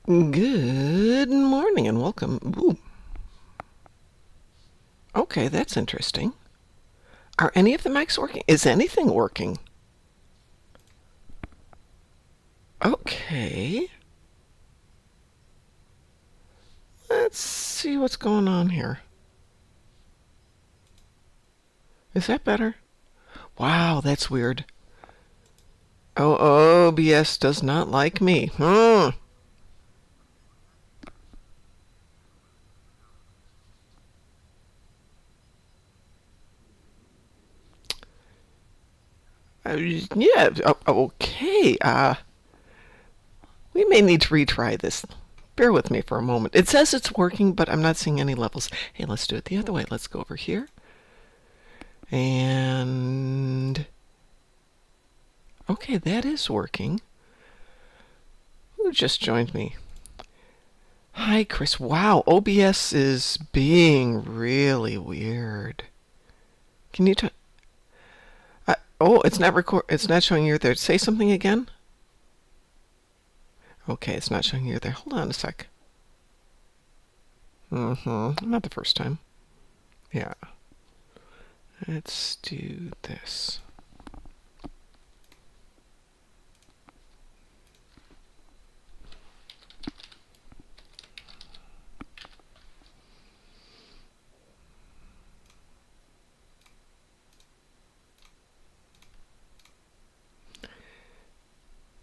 Good morning and welcome. Ooh, okay, that's interesting. Are any of the mics working? Is anything working? Okay. Let's see what's going on here. Is that better? Wow, that's weird. Oh, OBS does not like me. Yeah, okay. We may need to retry this. Bear with me for a moment. It says it's working, but I'm not seeing any levels. Hey, let's do it the other way. Let's go over here. And okay, that is working. Who just joined me? Hi, Chris. Wow, OBS is being really weird. Can you oh, it's not It's not showing you're there. Say something again. Okay, it's not showing you're there. Hold on a sec. Not the first time. Yeah. Let's do this.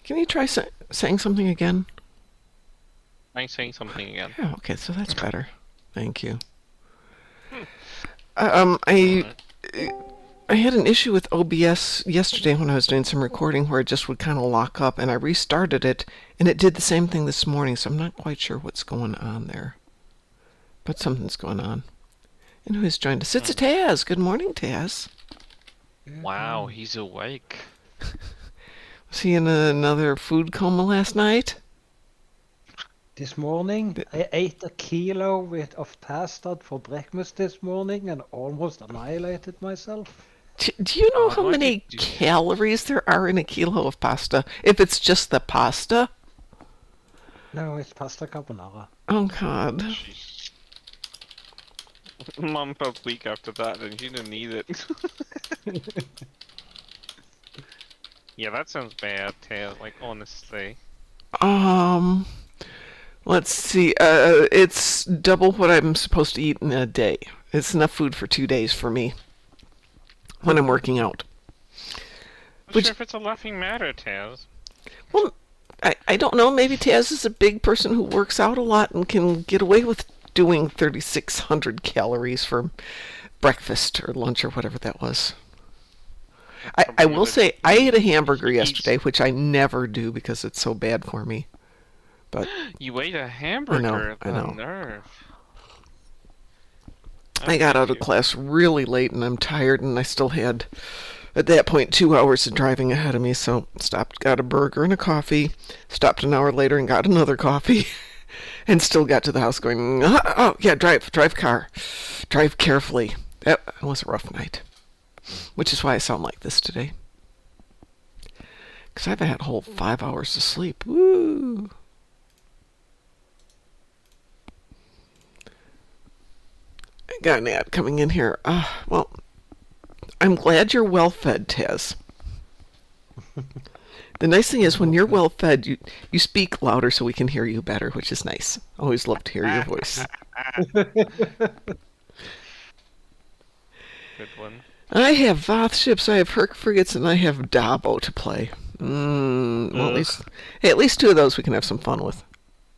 Can you try saying something again? I'm saying something again. Yeah, okay, so that's better. Thank you. I had an issue with OBS yesterday when I was doing some recording where it just would kind of lock up, and I restarted it, and it did the same thing this morning, so I'm not quite sure what's going on there. But something's going on. And who has joined us? It's a Taz. Good morning, Taz. Wow, he's awake. Was he in another food coma last night? This morning, I ate a kilo of pasta for breakfast this morning and almost annihilated myself. Do you know how many calories there are in a kilo of pasta? If it's just the pasta? No, it's pasta carbonara. Oh, God. Jeez. Mom felt weak after that and she didn't eat it. Yeah, that sounds bad, Tail, like, honestly. Let's see. It's double what I'm supposed to eat in a day. It's enough food for 2 days for me when I'm working out. I'm not sure if it's a laughing matter, Taz. Well, I don't know. Maybe Taz is a big person who works out a lot and can get away with doing 3,600 calories for breakfast or lunch or whatever that was. I will say I ate a hamburger yesterday, which I never do because it's so bad for me. But you ate a hamburger? I know. Nerve. I got out of class really late and I'm tired, and I still had, at that point, 2 hours of driving ahead of me, so stopped, got a burger and a coffee, stopped an hour later and got another coffee, and still got to the house going, oh yeah, drive car. Drive carefully. That was a rough night. Which is why I sound like this today. Because I've had a whole 5 hours of sleep. Woo! I got an ad coming in here. Well, I'm glad you're well fed, Taz. The nice thing is when you're well fed, you speak louder so we can hear you better, which is nice. Always love to hear your voice. Good one. I have Voth ships, I have Herc frigates, and I have Dabo to play. Well, at least 2 of those we can have some fun with.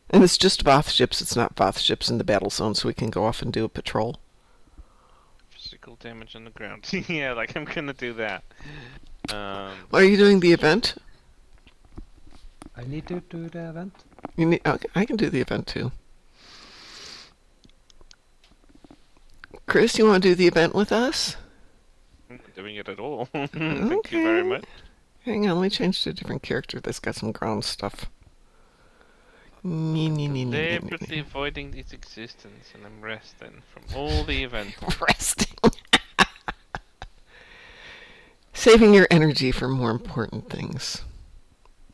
And it's just Voth ships, it's not Voth ships in the battle zone, so we can go off and do a patrol. Physical damage on the ground. Yeah, like I'm gonna do that. Are you doing the event? I need to do the event. Okay, I can do the event too. Chris, you want to do the event with us? I'm not doing it at all. Thank you very much. Hang on, let me change to a different character that's got some ground stuff. Deliberately avoiding its existence, and I'm resting from all the events. Resting. Saving your energy for more important things.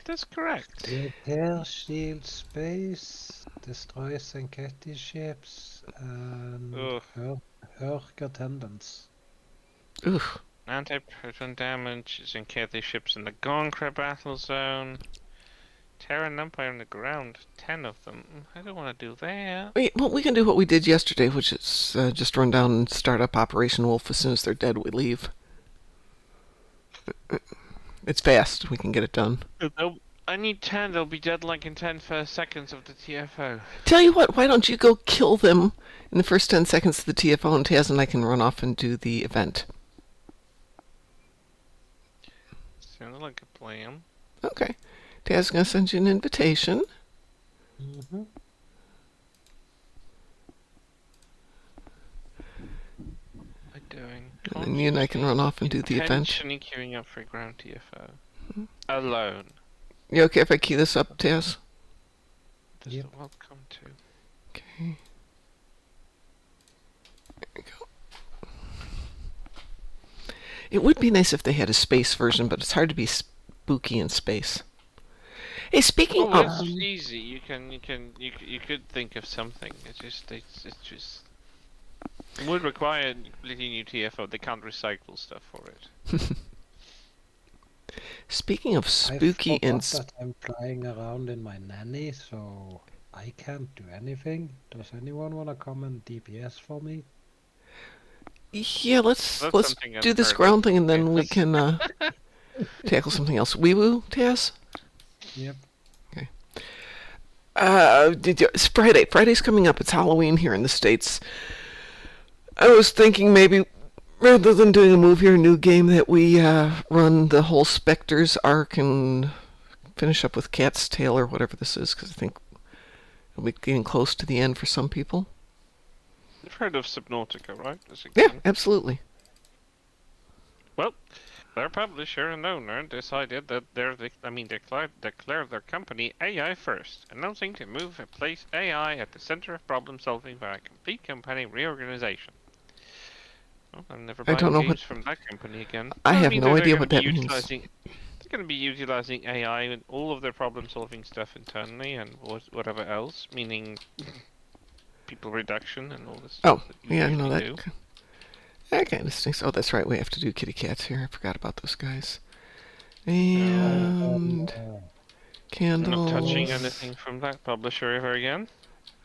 That's correct. Repair shield space, destroy Senketi ships, and Ugh. Hurk attendants. Oof. Anti-proton damage is in Cathay ships in the Gonkrab battle zone. Terran Empire on the ground, 10 of them. I don't want to do that. Well, we can do what we did yesterday, which is just run down and start up Operation Wolf. As soon as they're dead, we leave. It's fast. We can get it done. I need 10. They'll be dead like in 10 first seconds of the TFO. Tell you what, why don't you go kill them in the first 10 seconds of the TFO, and Taz and I can run off and do the event. Sounds like a plan. Okay. Taz is going to send you an invitation. Mm-hmm. What am I doing? And then you and I can run off and do the event. Intentionally queuing up for ground TFO. Alone. You okay if I key this up, Taz? Yep. Welcome to. Okay. There we go. It would be nice if they had a space version, but it's hard to be spooky in space. Hey, speaking Oh, of... it's easy. You could think of something. It's just it would require a completely new TFO. They can't recycle stuff for it. Speaking of spooky and... that I'm flying around in my nanny, so I can't do anything. Does anyone want to come and DPS for me? Yeah, let's something do this unheard ground of. thing, and then we can tackle something else. Wee-woo, Taz? Yep. Okay. It's Friday. Friday's coming up. It's Halloween here in the States. I was thinking maybe, rather than doing a movie or a new game, that we run the whole Spectres arc and finish up with Cat's Tail or whatever this is, because I think it'll be getting close to the end for some people. You've heard of Subnautica, right? Yeah, absolutely. Well, their publisher and owner decided that declared their company AI first, announcing to move and place AI at the center of problem solving via complete company reorganization. Well, I'll never buy games from that company again. I have no idea what that means. They're going to be utilizing AI in all of their problem solving stuff internally and whatever else, meaning people reduction and all this. Oh, yeah, I know that. That kind of stinks. Oh, that's right. We have to do kitty cats here. I forgot about those guys. And candles. Not touching anything from that publisher ever again.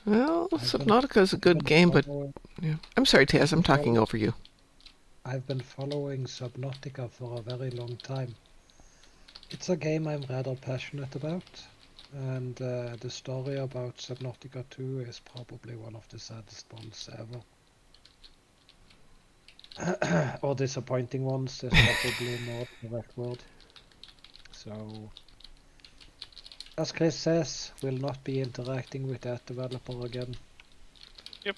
Well, Subnautica is a good game, but yeah. I'm sorry, Taz. I'm talking over you. I've been following Subnautica for a very long time. It's a game I'm rather passionate about, and the story about Subnautica 2 is probably one of the saddest ones ever. Or disappointing ones, there's probably more correct word. So, as Chris says, we'll not be interacting with that developer again. Yep.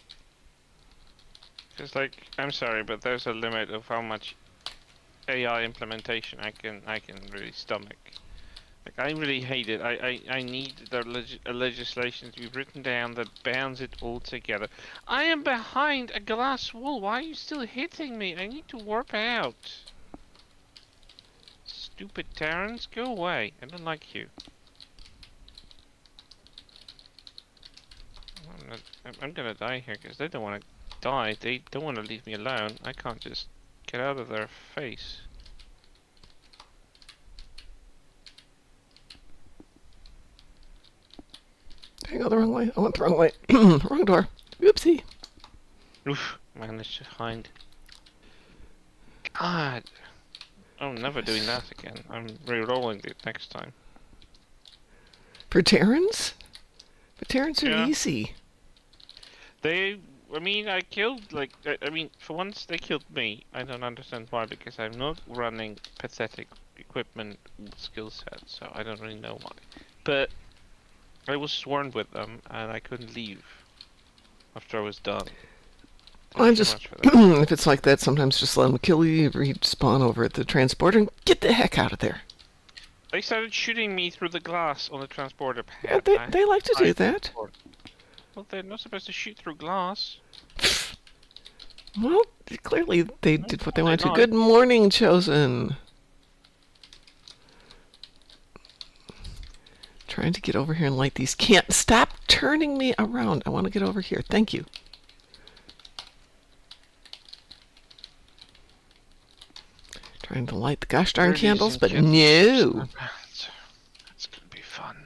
It's like, I'm sorry, but there's a limit of how much AI implementation I can really stomach. Like, I really hate it. I need the legislation to be written down that bans it all together. I am behind a glass wall. Why are you still hitting me? I need to warp out. Stupid Terrans, go away. I don't like you. I'm gonna die here because they don't want to die. They don't want to leave me alone. I can't just get out of their face. I go the wrong way. I went the wrong way. Wrong door. Oopsie. Oof, managed to find. God. I'm never doing that again. I'm re-rolling it next time. For Terrans? But Terrans are Yeah. easy. I killed, for once they killed me. I don't understand why, because I'm not running pathetic equipment skill set, so I don't really know why. But I was sworn with them, and I couldn't leave after I was done. Well, I'm just, if it's like that, sometimes just let them kill you, respawn over at the transporter, and get the heck out of there. They started shooting me through the glass on the transporter pad. Yeah, they like to do that. Well, they're not supposed to shoot through glass. Well, clearly they did what they wanted to. not. Good morning, Chosen. Trying to get over here and light these. Can't stop turning me around. I want to get over here. Thank you. Trying to light the gosh darn Birdies candles, and but kittens. no. That's gonna be fun.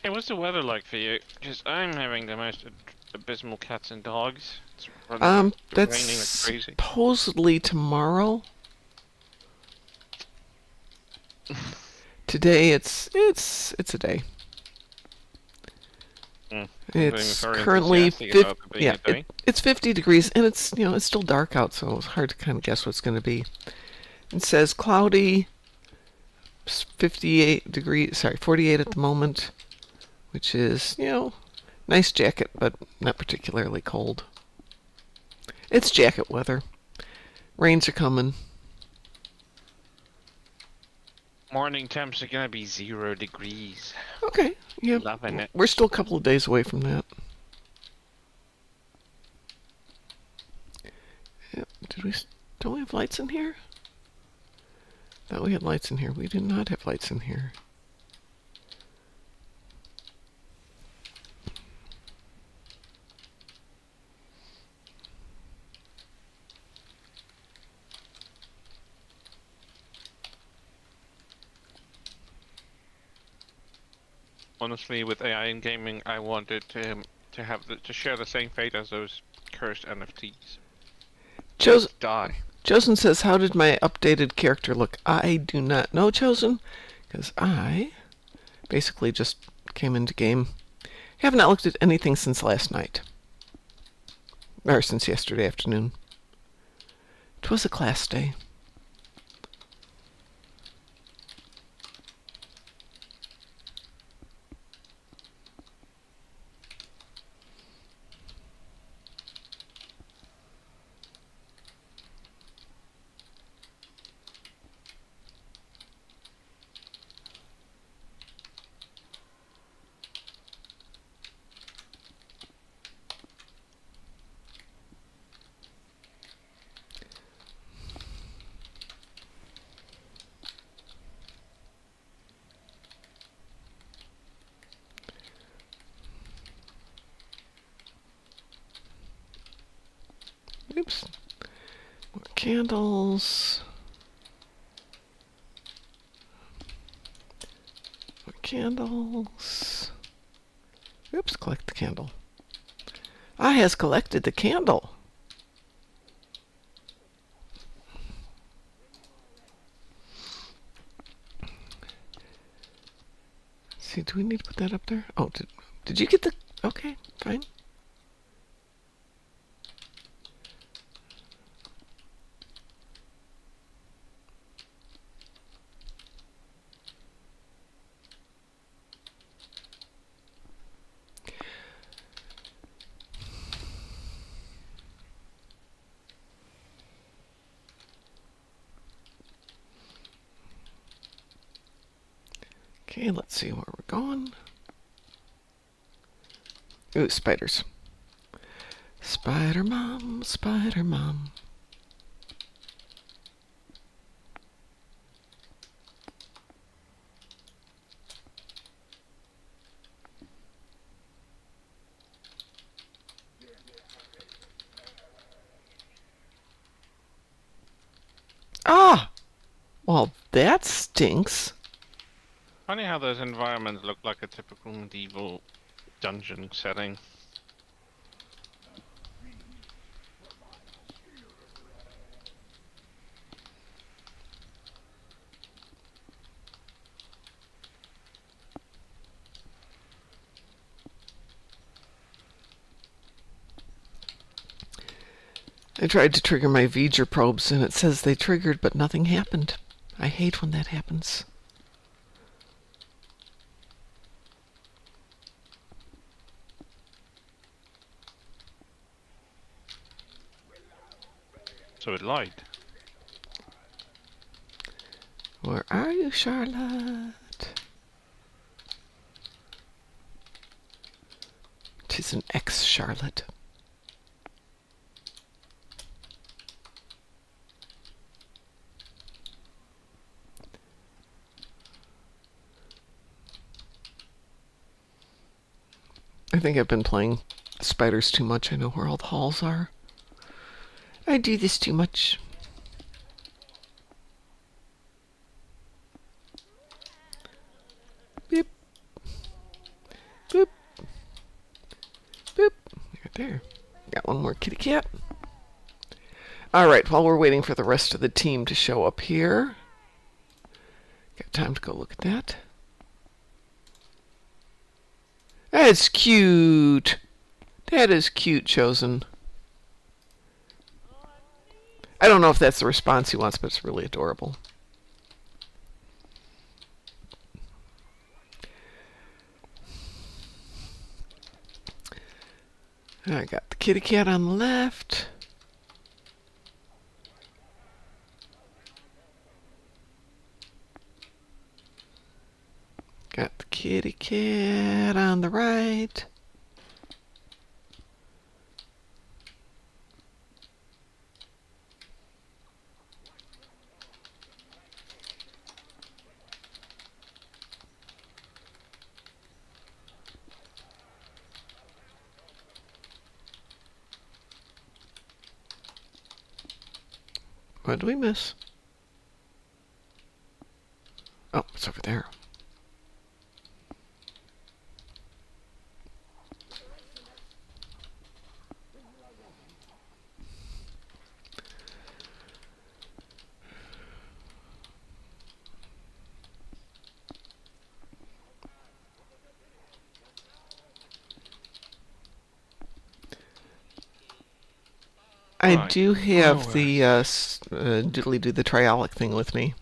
Hey, what's the weather like for you? Because I'm having the most abysmal cats and dogs. It's raining That's like crazy. supposedly tomorrow. Today it's a day. It's Very currently enthusiastic about it being a day. it's 50 degrees, and it's it's still dark out, so it's hard to kind of guess what's going to be. It says cloudy, 58 degrees, sorry, 48 at the moment, which is nice jacket, but not particularly cold. It's jacket weather. Rains are coming. Morning temps are gonna be 0 degrees. Okay, yeah, Loving it. we're still a couple of days away from that. Yep. Don't we have lights in here? Thought we had lights in here. We do not have lights in here. Honestly, with AI in gaming, I wanted to have to share the same fate as those cursed NFTs. Just die. Chosen says, how did my updated character look? I do not know, Chosen, because I basically just came into game. Have not looked at anything since last night. Or since yesterday afternoon. 'Twas a class day. Oops. More candles. More candles. Oops, collect the candle. I has collected the candle. See, do we need to put that up there? Oh, did you get the... Okay, fine. Okay, let's see where we're going. Ooh, spiders. Spider Mom, Spider Mom. Ah! Well, that stinks. Funny how those environments look like a typical medieval dungeon setting. I tried to trigger my V'ger probes, and it says they triggered, but nothing happened. I hate when that happens. So it lied. Where are you, Charlotte? She's an ex-Charlotte. I think I've been playing spiders too much. I know where all the halls are. I do this too much. Beep. Boop. Boop. Right there. Got one more kitty cat. Alright, while we're waiting for the rest of the team to show up here. Got time to go look at that. That's cute. That is cute, Chosen. I don't know if that's the response he wants, but it's really adorable. I got the kitty cat on the left. Got the kitty cat on the right. What did we miss? Oh, it's over there. I Right. do have the doodly do the triolic thing with me.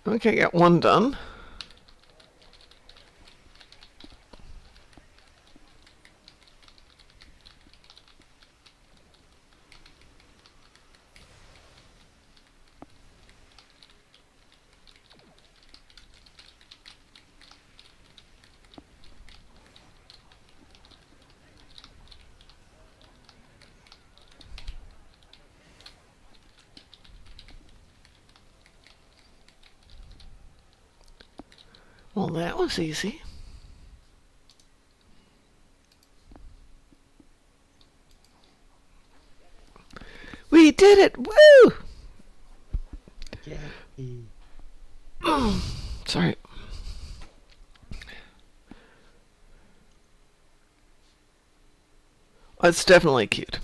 Okay, got one done. Well, that was easy. We did it! Woo! Yay. Sorry. It's definitely cute.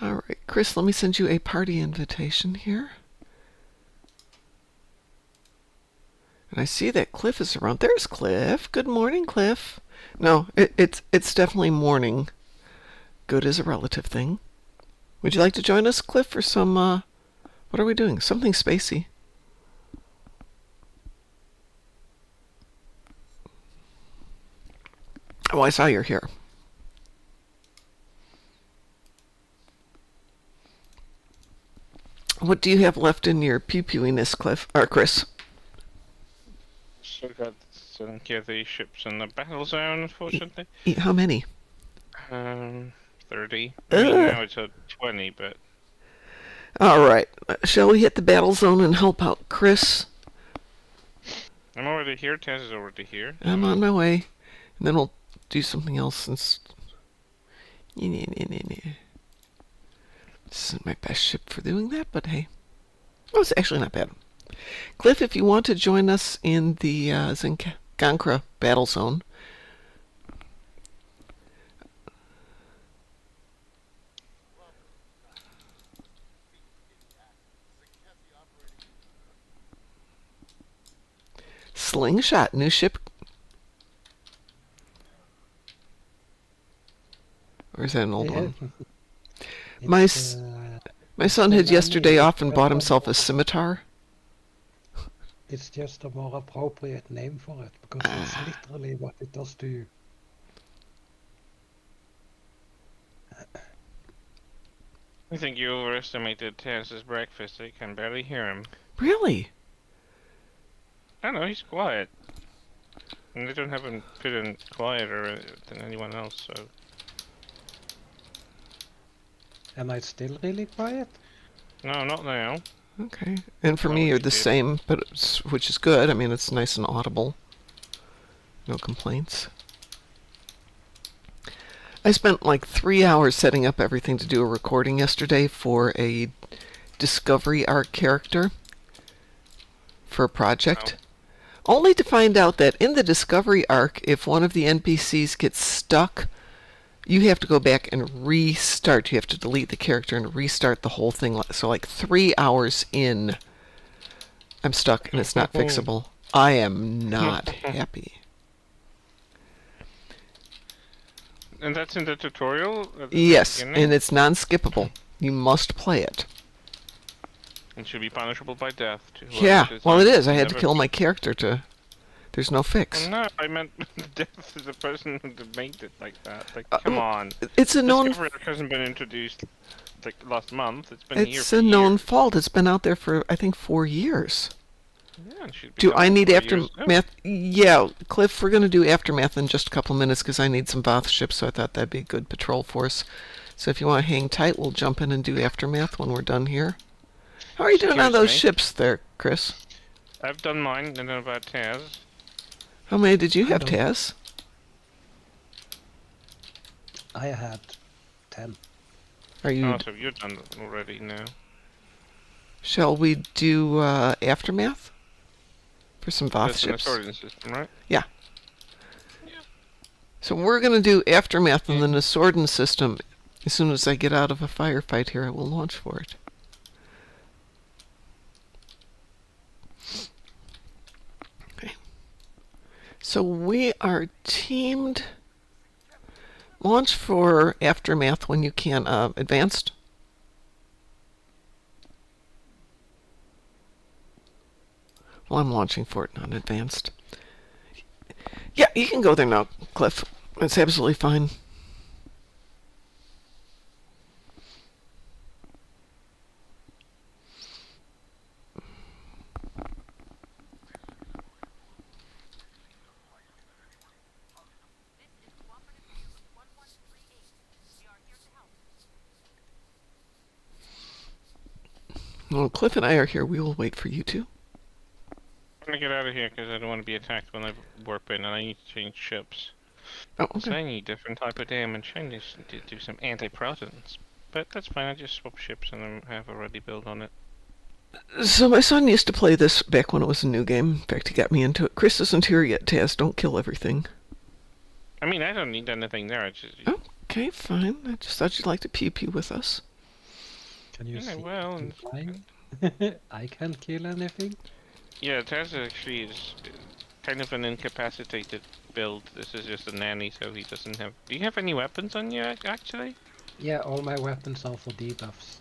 Alright, Chris, let me send you a party invitation here. And I see that Cliff is around. There's Cliff. Good morning, Cliff. No, it's definitely morning. Good is a relative thing. Would you like to join us, Cliff, for some, what are we doing? Something spacey. Oh, I saw you're here. What do you have left in your pew-pewiness, Cliff, or Chris? So got some the ships in the battle zone, unfortunately. How many? 30. I mean, now it's at 20, but... Alright, shall we hit the battle zone and help out Chris? I'm already here, Taz is already here. I'm on my way. And then we'll do something else since... This isn't my best ship for doing that, but hey. Oh, it's actually not bad. Cliff, if you want to join us in the Zingankra battle zone... Slingshot, new ship. Or is that an old one? My son had yesterday off and bought himself a scimitar. It's just a more appropriate name for it, because that's literally what it does to you. I think you overestimated Taz's breakfast. I can barely hear him. Really? I don't know, he's quiet. And they don't have him put in quieter than anyone else, so... Am I still really quiet? No, not now. Okay. And for Not me, what you're you the did. same, but which is good. I mean, it's nice and audible. No complaints. I spent like 3 hours setting up everything to do a recording yesterday for a Discovery Arc character for a project. Only to find out that in the Discovery Arc, if one of the NPCs gets stuck, you have to go back and restart. You have to delete the character and restart the whole thing. So like 3 hours in, I'm stuck and it's not fixable. I am not happy. And that's in the tutorial? At the Yes, beginning? and it's non-skippable. You must play it. It should be punishable by death. To Yeah, whoever well it designed is. I had to never kill my beat- character to... There's no fix. Well, no, I meant death to the person who made it like that. Like, come on. It's a known... Discovery Arc hasn't been introduced like last month. It's been here It's for a known years. fault. It's been out there for, I think, 4 years. Yeah, it should be Do done I need 4 years ago. aftermath? Yeah, Cliff, we're going to do aftermath in just a couple minutes because I need some Voth ships, so I thought that'd be a good patrol force. So if you want to hang tight, we'll jump in and do aftermath when we're done here. How are you doing on Excuse those me? ships there, Chris? I've done mine, and then about Taz. How many did you I have, don't- Taz? I had 10. Are you? Oh, so you're done already now. Shall we do aftermath for some Voth That's in the ships? sorting system, right? So we're going to do aftermath in the Nasorden system. As soon as I get out of a firefight here, I will launch for it. Okay. So we are teamed. Launch for aftermath when you can. Advanced. Well, I'm launching for it, not advanced. Yeah, you can go there now, Cliff. It's absolutely fine. Well, Cliff and I are here. We will wait for you two. I'm gonna get out of here because I don't want to be attacked when I warp in, and I need to change ships. Oh, So okay. I need different type of damage. I need to do some anti-protons. But that's fine, I just swap ships and I have already built on it. So my son used to play this back when it was a new game. In fact, he got me into it. Chris isn't here yet, Taz. Don't kill everything. I mean, I don't need anything there, I just... Oh, okay, fine. I just thought you'd like to pew-pew with us. Can you Yeah, see well, me flying? I can't kill anything. Yeah, Taz actually is kind of an incapacitated build. This is just a nanny, so he doesn't have... Do you have any weapons on you, actually? Yeah, all my weapons are for debuffs.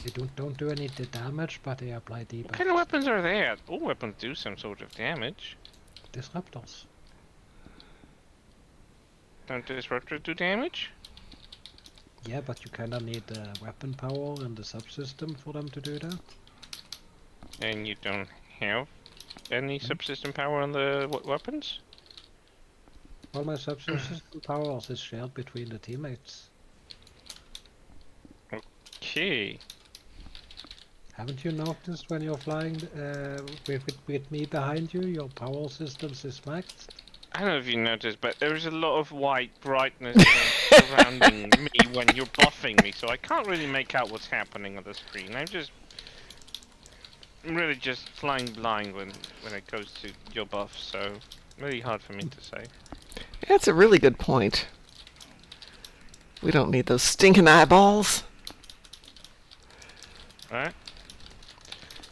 They don't do any damage, but they apply What debuffs. kind of weapons are there? All weapons do some sort of damage. Disruptors. Don't disruptors do damage? Yeah, but you kinda need weapon power and the subsystem for them to do that. And you don't have any subsystem power on the weapons? Well, my subsystem powers is shared between the teammates. Okay. Haven't you noticed when you're flying with me behind you, your power systems is maxed? I don't know if you noticed, but there's a lot of white brightness surrounding me when you're buffing me, so I can't really make out what's happening on the screen. I'm really just flying blind when it goes to your buff, so really hard for me to say. That's a really good point. We don't need those stinking eyeballs. Alright.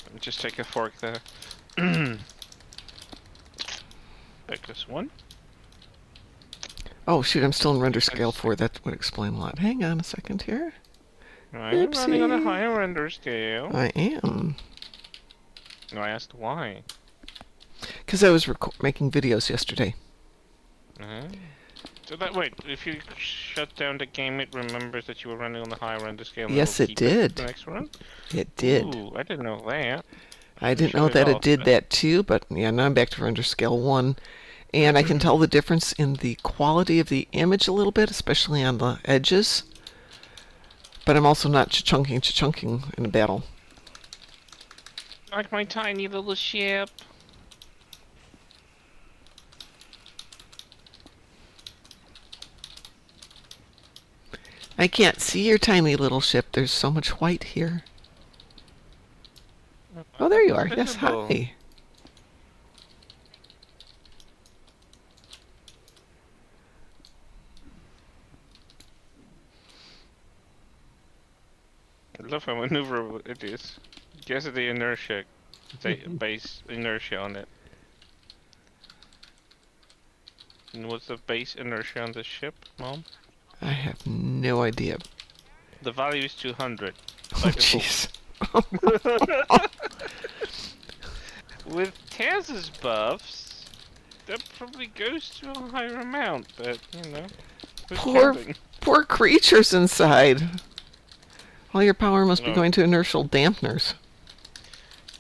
Let me just take a fork there. Take this one. Oh, shoot, I'm still in render scale 4. That would explain a lot. Hang on a second here. I'm running on a Oopsie. higher render scale. I am. No, I asked why. Because I was making videos yesterday. So that wait, if you shut down the game, it remembers that you were running on the higher end of scale. And Yes, will it keep did. The next run. It did. Ooh, I didn't know that. I didn't know that it did that too, but yeah, now I'm back to render scale 1. And I can tell the difference in the quality of the image a little bit, especially on the edges. But I'm also not chunking in a battle. Like my tiny little ship. I can't see your tiny little ship. There's so much white here. Oh, there you are. Yes, hi. I love how maneuverable it is. Guess the inertia, base inertia on it. And what's the base inertia on the ship, Mom? I have no idea. The value is 200. Oh, jeez. With Taz's buffs, that probably goes to a higher amount, but, you know. Poor creatures inside. All your power must be going to inertial dampeners.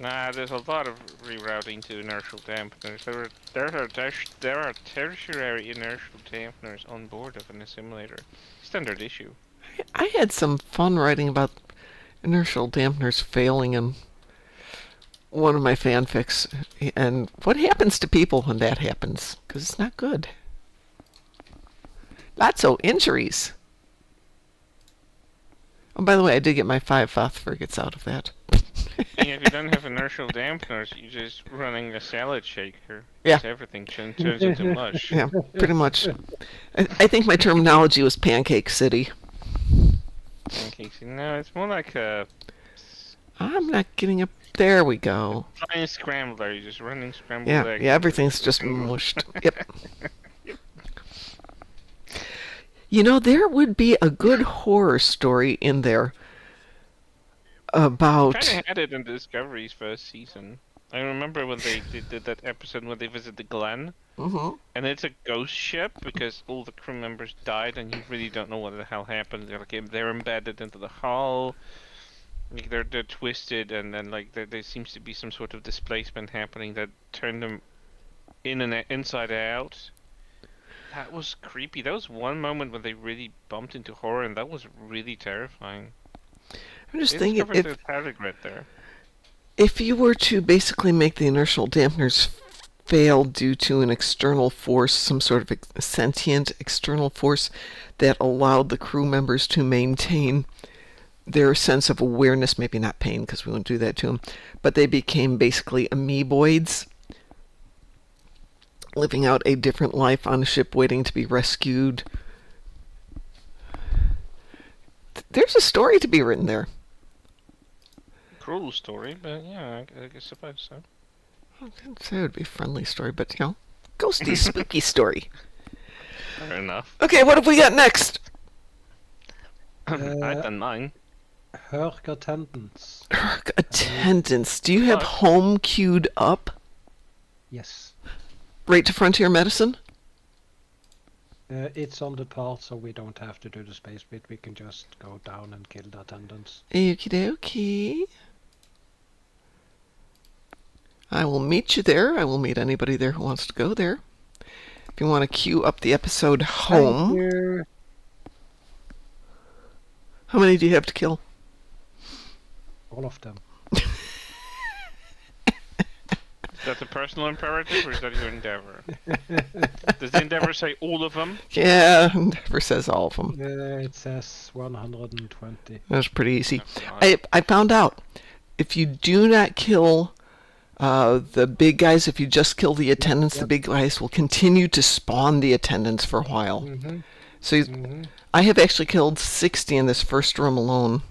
Nah, there's a lot of rerouting to inertial dampeners. There are tertiary inertial dampeners on board of an assimilator. Standard issue. I had some fun writing about inertial dampeners failing in one of my fanfics. And what happens to people when that happens? Because it's not good. Lots of injuries. Oh, by the way, I did get my 5 phosphorigates out of that. And if you don't have inertial dampeners, you're just running a salad shaker. Yeah. Everything turns into mush. Yeah, pretty much. I think my terminology was Pancake City. Pancakes. No, it's more like a... I'm not getting up. There we go. Flying scrambler. You're just running scrambled eggs. Yeah, everything's just mushed. Yep. You know, there would be a good horror story in there about... Kind of had it in Discovery's first season. I remember when they did that episode when they visit the Glen. Mm-hmm. And it's a ghost ship because all the crew members died and you really don't know what the hell happened. They're embedded into the hull. Like they're twisted and then like there seems to be some sort of displacement happening that turned them inside out. That was creepy. That was one moment when they really bumped into horror, and that was really terrifying. I'm just thinking if you were to basically make the inertial dampeners fail due to an external force, some sort of sentient external force that allowed the crew members to maintain their sense of awareness, maybe not pain because we wouldn't do that to them, but they became basically amoeboids, living out a different life on a ship waiting to be rescued. There's a story to be written there. Cruel story, but yeah, I suppose so. I didn't say it would be a friendly story, but, you know, ghosty, spooky story. Fair enough. Okay, what have we got next? I've done mine. Herc attendance. Herc attendance. Do you have home queued up? Yes. Right to Frontier Medicine? It's on the part, so we don't have to do the space bit. We can just go down and kill the attendants. Okie dokie. I will meet you there. I will meet anybody there who wants to go there. If you want to queue up the episode Home. Thank you. How many do you have to kill? All of them. Is that a personal imperative or is that your endeavor? Does the endeavor say all of them? Yeah, Endeavor says all of them. It says 120. That's pretty easy. I found out if you do not kill the big guys, if you just kill the attendants, the big guys will continue to spawn the attendants for a while. Mm-hmm. So I have actually killed 60 in this first room alone.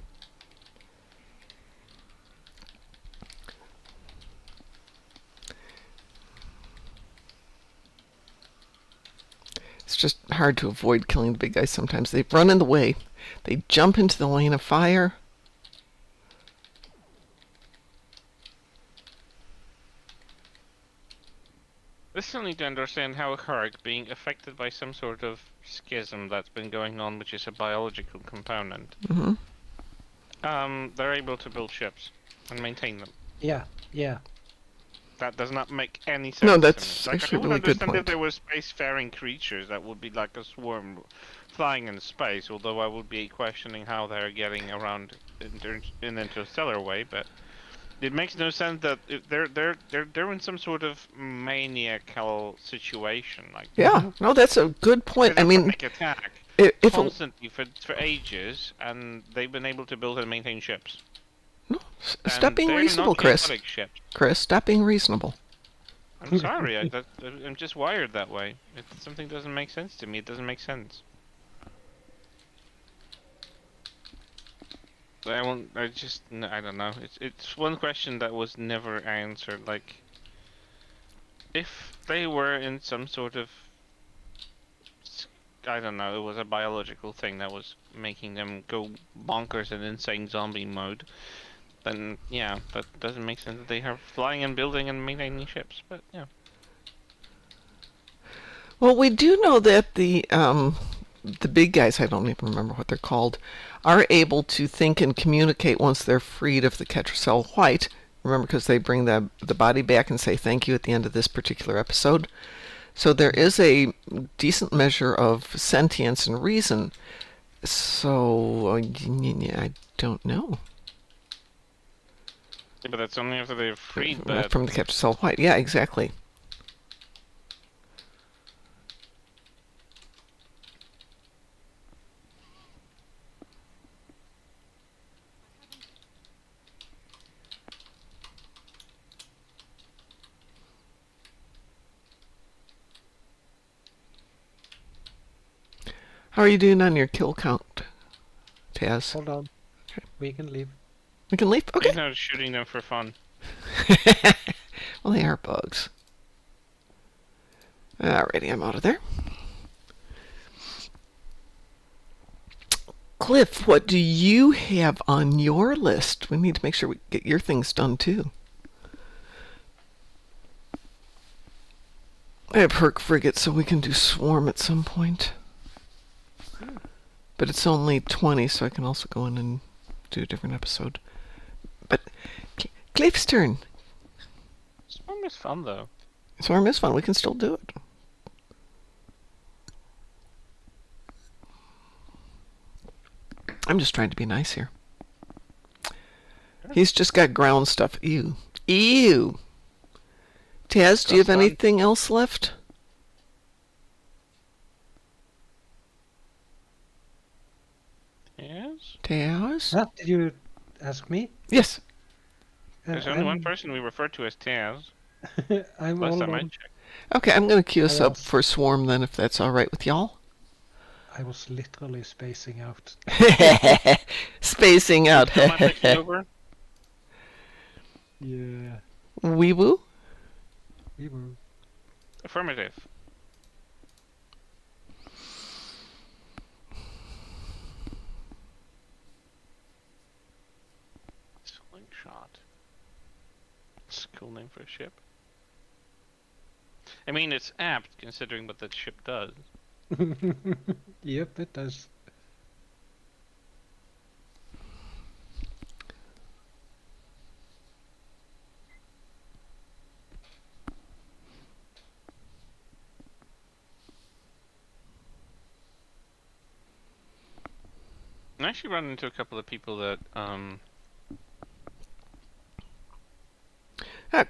It's just hard to avoid killing the big guys sometimes. They run in the way. They jump into the lane of fire. I still need to understand how Herc, being affected by some sort of schism that's been going on, which is a biological component, Hmm. they're able to build ships and maintain them. Yeah, yeah. That does not make any sense No, to me. that's Like, actually I a would really good understand if point. there were spacefaring creatures that would be like a swarm flying in space, although I would be questioning how they're getting around in interstellar way, but it makes no sense that if they're in some sort of maniacal situation, like Yeah, no, that's a good point. I mean, schizophrenic attack if it, constantly for ages, and they've been able to build and maintain ships. no, stop And being they're reasonable, not Chris. chaotic ships. Chris, stop being reasonable. I'm sorry, I'm just wired that way. If something doesn't make sense to me, it doesn't make sense. I won't. I don't know. It's one question that was never answered. Like, if they were in some sort of, I don't know, it was a biological thing that was making them go bonkers and insane zombie mode, then yeah, that doesn't make sense that they are flying and building and maintaining ships. But yeah. Well, we do know that the big guys, I don't even remember what they're called, are able to think and communicate once they're freed of the Ketracel White. Remember, because they bring the body back and say thank you at the end of this particular episode. So there is a decent measure of sentience and reason. So I don't know. Yeah, but that's only after they're freed. But From the Ketracel White, yeah, exactly. How are you doing on your kill count, Taz? Hold on. We can leave. We can leave? he's Okay. not shooting them for fun. Well, they are bugs. Alrighty, I'm out of there. Cliff, what do you have on your list? We need to make sure we get your things done too. I have Herc frigate, so we can do swarm at some point. But it's only 20, so I can also go in and do a different episode. But Cliff's turn. Swarm is fun though. Swarm is fun. We can still do it. I'm just trying to be nice here. He's just got ground stuff. Ew. Ew. Taz, do you have That's fun. anything else left? Yes. Taz? Huh? Did you ask me? Yes. There's only one person we refer to as Taz. I'm Last all time I on. checked. Okay, I'm going to queue us I up was- for Swarm then, if that's all right with y'all. I was literally spacing out. Spacing out. Am I taking over? Yeah. Wee woo? We were. Affirmative. Slingshot. It's a cool name for a ship. I mean, it's apt considering what that ship does. Yep, it does. I actually run into a couple of people that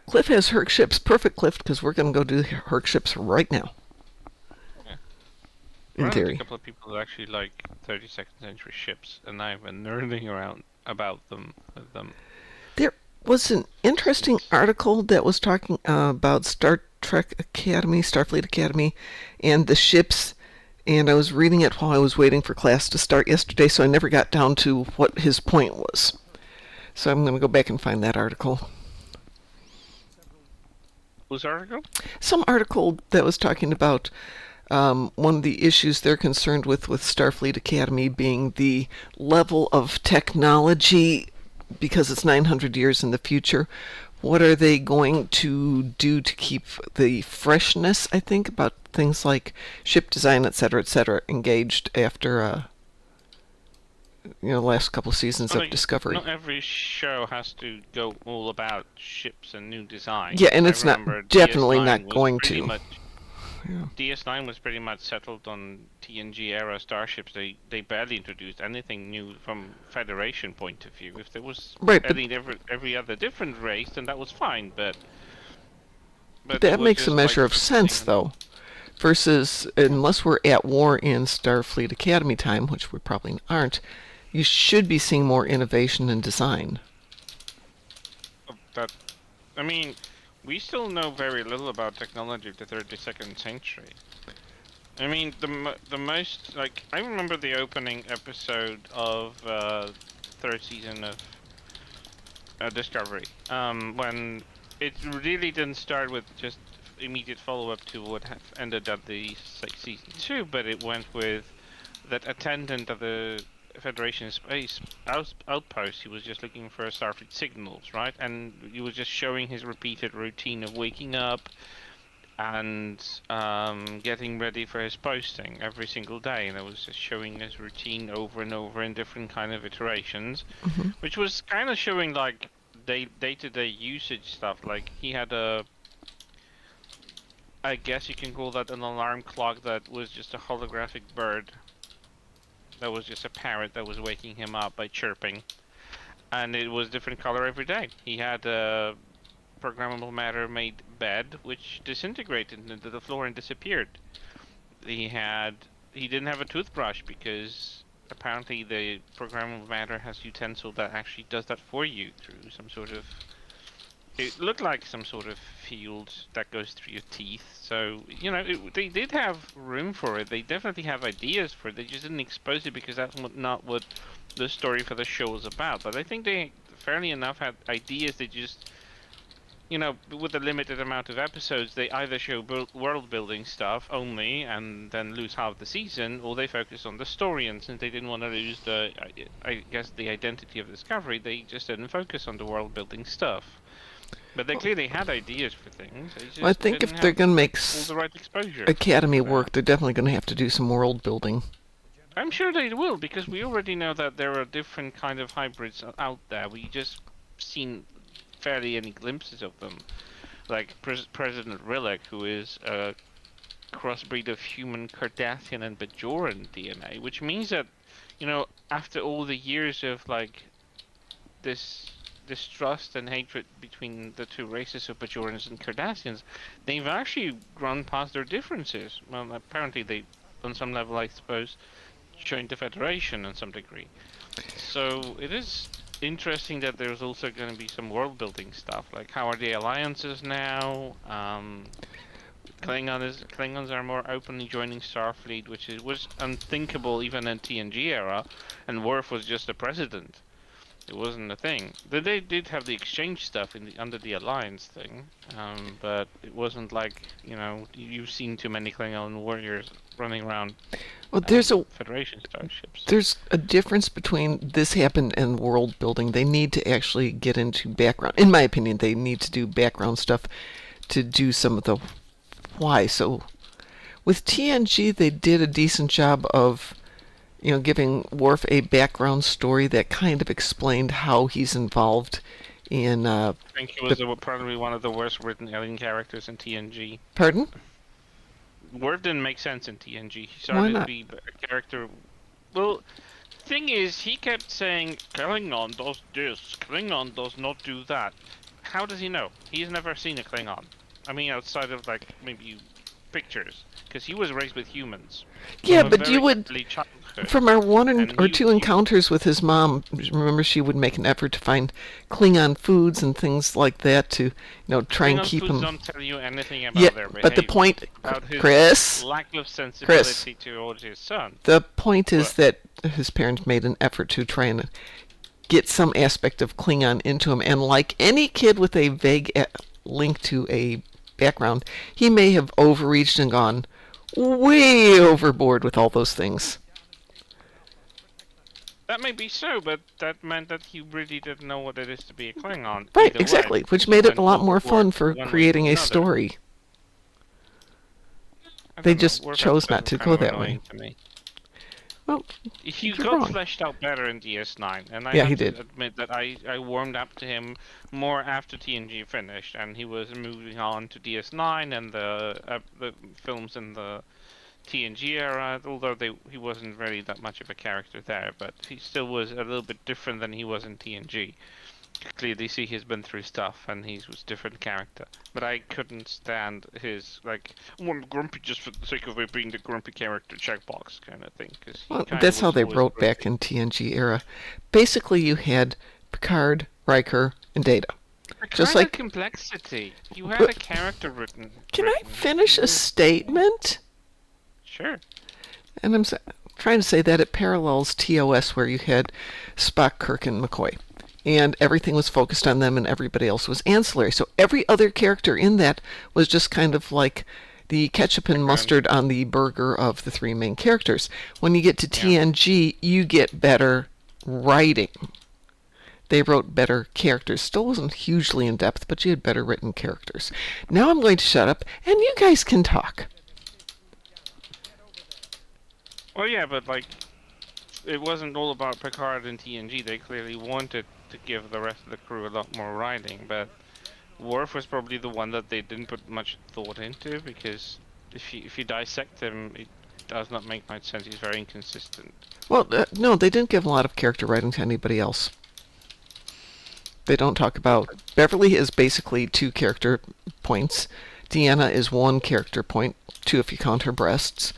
Cliff has Herc ships. Perfect, Cliff, because we're going to go do Herc ships right now. Yeah. In run into theory. a couple of people that actually like 32nd century ships, and I've been nerding around about them with them. There was an interesting article that was talking about Star Trek Academy, Starfleet Academy, and the ships. And I was reading it while I was waiting for class to start yesterday, so I never got down to what his point was. So I'm going to go back and find that article. Whose article? Some article that was talking about one of the issues they're concerned with Starfleet Academy being the level of technology, because it's 900 years in the future, What are they going to do to keep the freshness, I think, about things like ship design, et cetera, engaged after, the last couple seasons Well, of like, Discovery? not every show has to go all about ships and new designs. Yeah, and I it's remember not definitely DS9 not was going pretty to. much Yeah. DS9 was pretty much settled on TNG era starships. They barely introduced anything new from Federation point of view. If there was Right, but every other different race, then that was fine. But it that was makes a just like measure of focusing sense, on. though. Versus, unless we're at war in Starfleet Academy time, which we probably aren't, you should be seeing more innovation in design. That I mean, we still know very little about technology of the 32nd century. I mean, the most like I remember the opening episode of third season of Discovery. When it really didn't start with just immediate follow up to what have ended up the season two, but it went with that attendant of the Federation space outpost. He was just looking for Starfleet signals, right? And he was just showing his repeated routine of waking up and getting ready for his posting every single day, and it was just showing his routine over and over in different kind of iterations, Hmm. which was kind of showing like day-to-day usage stuff. Like he had I guess you can call that an alarm clock that was just a holographic bird. That was just a parrot that was waking him up by chirping, and it was different color every day. He had a programmable matter made bed which disintegrated into the floor and disappeared. He didn't have a toothbrush because apparently the programmable matter has utensil that actually does that for you through some sort of. It looked like some sort of field that goes through your teeth. So they did have room for it. They definitely have ideas for it. They just didn't expose it because that's not what the story for the show was about. But I think they fairly enough had ideas. They just with a limited amount of episodes, they either show world building stuff only and then lose half the season, or they focus on the story. And since they didn't want to lose I guess, the identity of Discovery, they just didn't focus on the world building stuff. But they clearly had ideas for things. They Well, I just think didn't if they're have going to make all the right exposure Academy for that. work, they're definitely going to have to do some world building. I'm sure they will, because we already know that there are different kind of hybrids out there. We just seen fairly any glimpses of them. Like President Rillick, who is a crossbreed of human Cardassian and Bajoran DNA, which means that, after all the years of like this distrust and hatred between the two races of Bajorans and Cardassians, they've actually grown past their differences. Well, apparently they, on some level, I suppose, joined the Federation in some degree. So it is interesting that there's also going to be some world building stuff, like how are the alliances now? Klingons are more openly joining Starfleet, which was unthinkable even in TNG era, and Worf was just a president. It wasn't a thing. They did have the exchange stuff under the alliance thing, but it wasn't like you've seen too many Klingon warriors running around Well, Federation starships. there's a difference between this happened and world building. They need to actually get into background. In my opinion, they need to do background stuff to do some of the why. So with TNG, they did a decent job of giving Worf a background story that kind of explained how he's involved in. I think he was probably one of the worst written alien characters in TNG. Pardon? Worf didn't make sense in TNG. He Why started to not? be a character. Well, thing is, he kept saying Klingon does this, Klingon does not do that. How does he know? He's never seen a Klingon. I mean, outside of like maybe pictures, because he was raised with humans. Yeah, From a but very you would. early childhood. From our one And or two encounters with his mom, remember she would make an effort to find Klingon foods and things like that to, try and Klingon keep foods him. don't tell you anything about Yeah, their behavior. but the point, About his Chris, lack of sensibility towards his son. the point is What? that his parents made an effort to try and get some aspect of Klingon into him, and like any kid with a vague link to a background, he may have overreached and gone way overboard with all those things. That may be so, but that meant that he really didn't know what it is to be a Klingon. Right, Either exactly, way, which he made it went a lot more overboard fun for one way or creating a another. story. I They don't know, just Worf chose not episodes to were go kind of that way. annoying to me. Well, He you're got wrong. fleshed out better in DS9, and I Yeah, have he to did. admit that I warmed up to him more after TNG finished, and he was moving on to DS9 and the films in the TNG era. Although he wasn't really that much of a character there, but he still was a little bit different than he was in TNG. Clearly see he's been through stuff and he was a different character. But I couldn't stand his, like, oh, I'm grumpy just for the sake of it being the grumpy character checkbox kind of thing. Because he Well, kind of that's how was they always wrote back grumpy. in TNG era. Basically, you had Picard, Riker, and Data. The Just kind of like, complexity. You had but a character written. can I finish a statement? Sure. And I'm trying to say that it parallels TOS, where you had Spock, Kirk, and McCoy. And everything was focused on them and everybody else was ancillary. So every other character in that was just kind of like the ketchup and Background. mustard on the burger of the three main characters. When you get to Yeah. TNG, you get better writing. They wrote better characters. Still wasn't hugely in depth, but you had better written characters. Now I'm going to shut up and you guys can talk. Well, yeah, but like, it wasn't all about Picard and TNG. They clearly wanted to give the rest of the crew a lot more writing, but Worf was probably the one that they didn't put much thought into, because if you dissect him, it does not make much sense. He's very inconsistent. Well, no, they didn't give a lot of character writing to anybody else. They don't talk about... Beverly is basically 2 character points. Deanna is 1 character point, 2 if you count her breasts.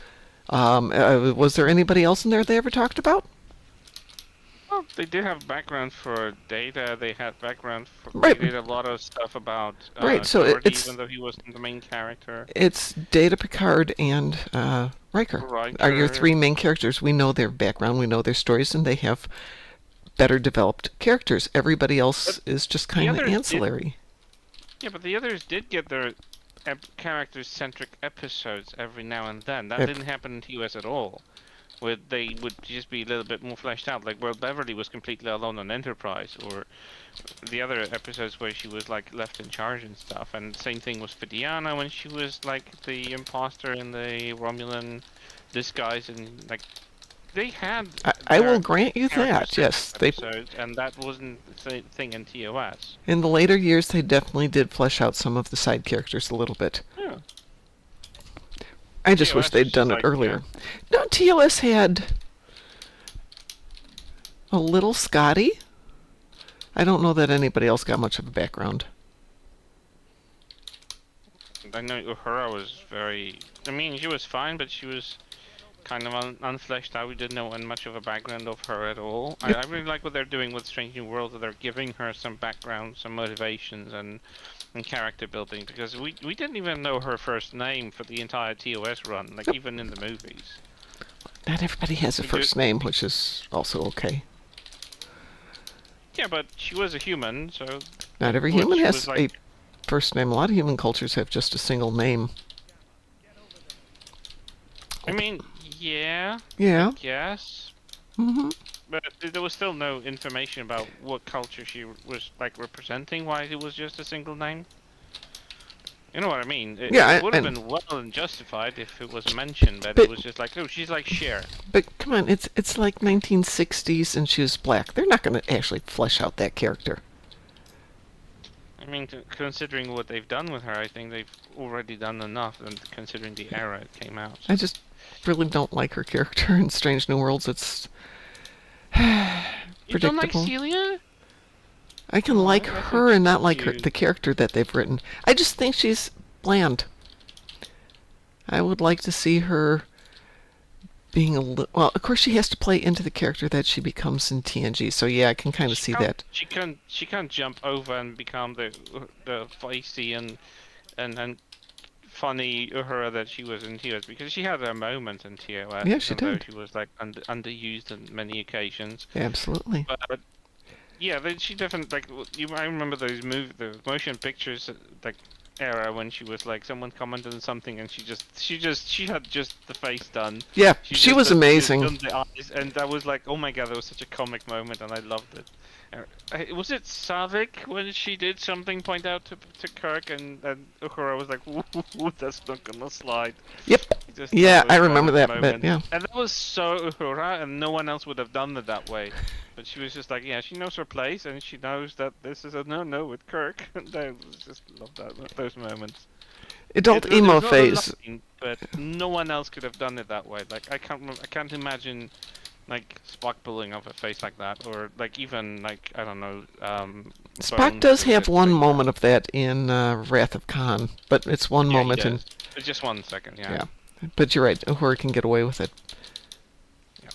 Was there anybody else in there they ever talked about? Well, they did have background for Data. They had background for. Right. They did a lot of stuff about Right, so Geordi, it's... even though he wasn't the main character. It's Data, Picard, and Riker are your 3 main characters. We know their background, we know their stories, and they have better developed characters. Everybody else is just kind of ancillary. Yeah, but the others did get their character-centric episodes every now and then. That didn't happen in TOS at all. Where they would just be a little bit more fleshed out. Like, well, Beverly was completely alone on Enterprise, or the other episodes where she was, like, left in charge and stuff. And same thing was for Deanna when she was, like, the imposter in the Romulan disguise, and, like, they had... I will grant you that, yes. Episodes, and that wasn't the thing in TOS. In the later years, they definitely did flesh out some of the side characters a little bit. Yeah. I just wish TOS they'd was done just it like, earlier. No, TOS had a little Scotty. I don't know that anybody else got much of a background. I know Uhura was very... I mean, she was fine, but she was kind of unfleshed out. We didn't know much of a background of her at all. Yep. I really like what they're doing with Strange New Worlds, that they're giving her some background, some motivations, and character building, because we didn't even know her first name for the entire TOS run, like even in the movies. Not everybody has a first name, which is also okay. Yeah, but she was a human, so... Not every human has a first name. A lot of human cultures have just a single name. I mean, yeah. Yeah. Yes. Mm-hmm. But there was still no information about what culture she was, like, representing, why it was just a single name. You know what I mean? It would have been well and justified if it was mentioned, but it was just like, oh, she's like Cher. But come on, it's like 1960s and she was black. They're not going to actually flesh out that character. I mean, considering what they've done with her, I think they've already done enough, and considering the era it came out. I just really don't like her character in Strange New Worlds. It's You don't like Celia? I can like her and not like the character that they've written. I just think she's bland. I would like to see her being a little... Well, of course she has to play into the character that she becomes in TNG, so yeah, I can kind of see that. She can't jump over and become the feisty and funny Uhura that she was in TOS, because she had her moment in TOS. Yeah, she did. She was, like, underused on many occasions. Absolutely. But yeah, she definitely, like, I remember the motion pictures, like, era when she was like, someone commented on something and she had just the face done. Yeah, she was amazing. Done the and that was like, oh my god, that was such a comic moment, and I loved it. Was it Savik when she did something point out to Kirk, and Uhura was like, "Ooh, that's not gonna slide." Yep. Just Yeah, that was I kind remember of that moment. bit. Yeah. And that was so Uhura, and no one else would have done it that way. But she was just like, yeah, she knows her place, and she knows that this is a no-no with Kirk. And I just love those moments. Adult It emo was not a phase. line, but no one else could have done it that way. Like I can't imagine like Spock pulling off a face like that, or like even like I don't know. Spock Bones does doing have it one like moment of that in Wrath of Khan, but it's one that. Yeah, he moment in. does. It's just 1 second. Yeah. Yeah. But you're right, Uhura can get away with it. Yeah.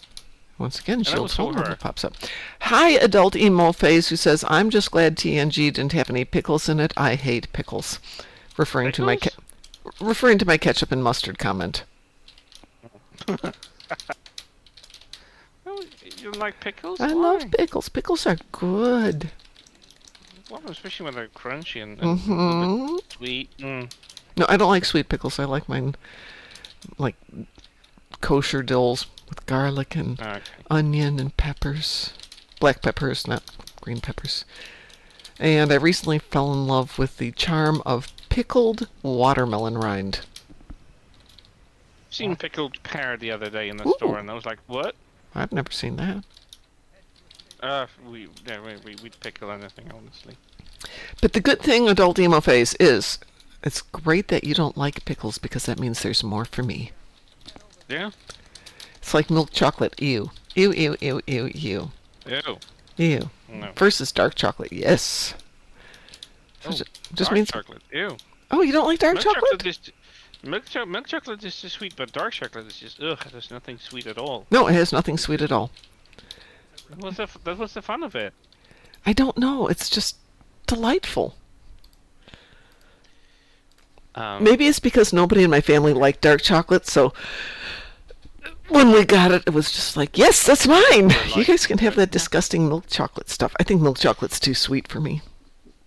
Once again, that was Shield's phone number Uhura. pops up. Hi, Adult Emo Phase, who says, I'm just glad TNG didn't have any pickles in it. I hate pickles. Referring to my ketchup and mustard comment. Oh, you don't like pickles? I Why? love pickles. Pickles are good. Well, especially when they're crunchy and a little bit sweet. No, I don't like sweet pickles. I like mine like kosher dills with garlic and Okay. onion and peppers. Black peppers, not green peppers. And I recently fell in love with the charm of pickled watermelon rind. Seen pickled pear the other day in the Ooh. store, and I was like, "What?" I've never seen that. We'd pickle anything, honestly. But the good thing, Adult Emo Phase, is it's great that you don't like pickles because that means there's more for me. Yeah. It's like milk chocolate. Ew. Ew, ew, ew, ew, ew. Ew. Ew. No. Versus dark chocolate. Yes. So Oh, just dark means. chocolate. Ew. Oh, you don't like dark Milk chocolate? Milk chocolate is just sweet, but dark chocolate is just ugh. There's nothing sweet at all. No, it has nothing sweet at all. That was the fun of it. I don't know. It's just delightful. Maybe it's because nobody in my family liked dark chocolate, so when we got it, it was just like, yes, that's mine. You guys can have that disgusting milk chocolate stuff. I think milk chocolate's too sweet for me.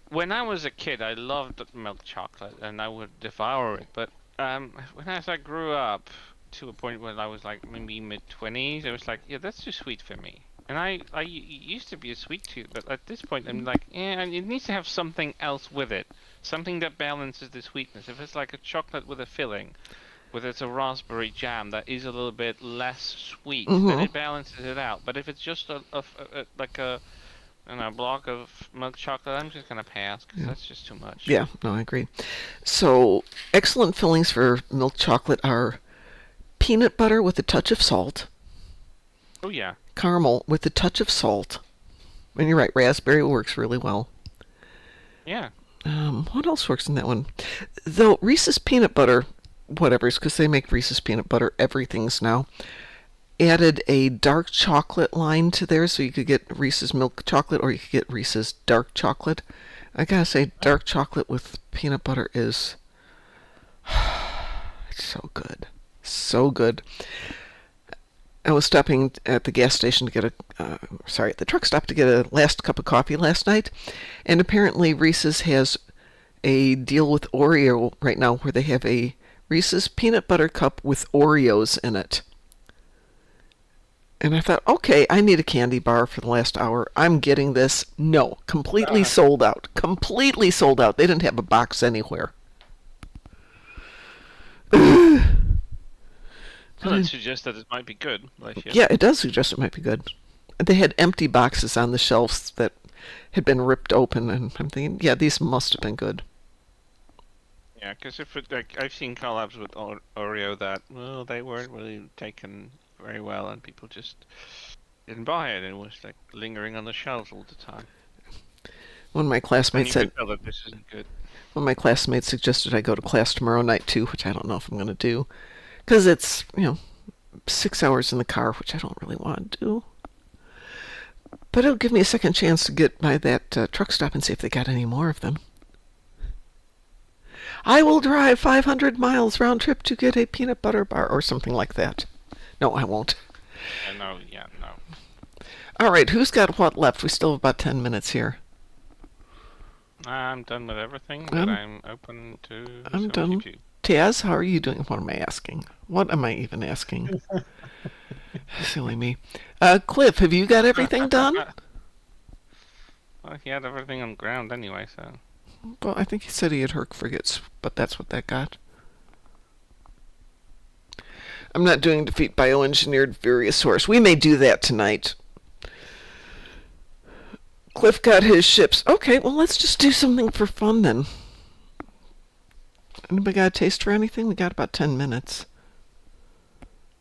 When I was a kid, I loved milk chocolate, and I would devour it. But as I grew up to a point where I was like maybe mid-20s, I was like, yeah, that's too sweet for me. And I used to be a sweet tooth, but at this point, I'm like, yeah, it needs to have something else with it, something that balances the sweetness. If it's like a chocolate with a filling, whether it's a raspberry jam that is a little bit less sweet, then it balances it out. But if it's just like a block of milk chocolate, I'm just gonna pass because that's just too much. Yeah, no, I agree. So, excellent fillings for milk chocolate are peanut butter with a touch of salt, Oh yeah. caramel with a touch of salt, and you're right, raspberry works really well. Yeah. What else works in that one? Though Reese's peanut butter, whatever's, because they make Reese's peanut butter everything's now, added a dark chocolate line to there, so you could get Reese's milk chocolate or you could get Reese's dark chocolate. I gotta say, dark chocolate with peanut butter is it's so good. So good. I was stopping at the gas station to get at the truck stop to get a last cup of coffee last night, and apparently Reese's has a deal with Oreo right now where they have a Reese's peanut butter cup with Oreos in it. And I thought, okay, I need a candy bar for the last hour. I'm getting this. No, completely sold out. Completely sold out. They didn't have a box anywhere. Well, that suggests that it might be good. Yeah, it does suggest it might be good. They had empty boxes on the shelves that had been ripped open, and I'm thinking, yeah, these must have been good. Yeah, because I've seen collabs with Oreo that they weren't really taken very well, and people just didn't buy it. It was like lingering on the shelves all the time. One of my classmates said, tell that this isn't good. One of my classmates suggested I go to class tomorrow night too, which I don't know if I'm going to do, because it's 6 hours in the car, which I don't really want to do. But it'll give me a second chance to get by that truck stop and see if they got any more of them. I will drive 500 miles round trip to get a peanut butter bar or something like that. No, I won't. No. All right, who's got what left? We still have about 10 minutes here. I'm done with everything, but I'm open to. I'm some. done. I'm What do you done. do? Taz, how are you doing? What am I asking? What am I even asking? Silly me. Cliff, have you got everything done? Well, he had everything on ground anyway, so. Well, I think he said he had Herc frigates, but that's what that got. I'm not doing defeat bioengineered Variosaurus. We may do that tonight. Cliff got his ships. Okay, well, let's just do something for fun then. Anybody got a taste for anything? We got about 10 minutes.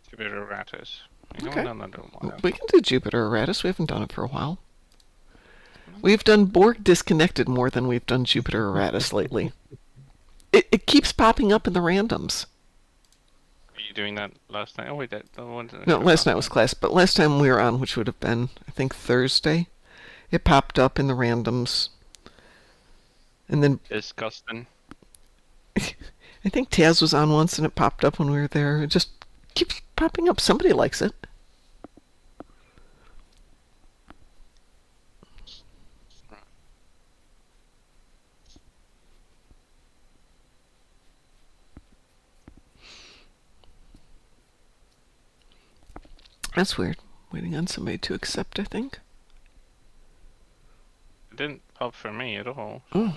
Jupiter Ratus. We Okay. haven't done that in a while. We can do Jupiter Eratus. We haven't done it for a while. We've done Borg Disconnected more than we've done Jupiter Eratus lately. It keeps popping up in the randoms. Were you doing that last night? Oh wait, that the one. No, last night was class, but last time we were on, which would have been, I think, Thursday, it popped up in the randoms. And then Disgusting. I think Taz was on once and it popped up when we were there. It just keeps popping up. Somebody likes it. That's weird. Waiting on somebody to accept, I think. It didn't pop for me at all. Oh.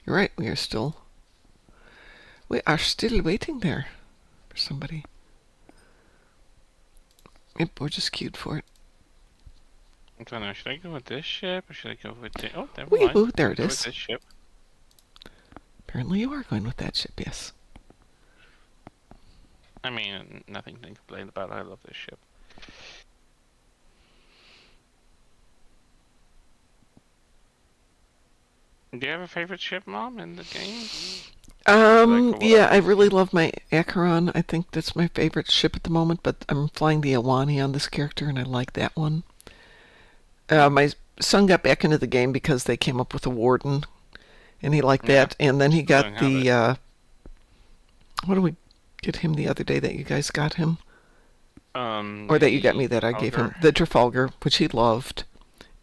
You're right, we are still waiting there for somebody. Yep, we're just queued for it. I don't know, should I go with this ship or should I go with the... Oh, never Wee-hoo, mind. there it Go is. with this ship. Apparently you are going with that ship, yes. I mean, nothing to complain about. I love this ship. Do you have a favorite ship, Mom, in the game? Yeah, I really love my Acheron. I think that's my favorite ship at the moment, but I'm flying the Awani on this character, and I like that one. My son got back into the game because they came up with a Warden, and he liked that, and then he got the, what did we get him the other day that you guys got him? Or that you got me that I gave him. The Trafalgar, which he loved.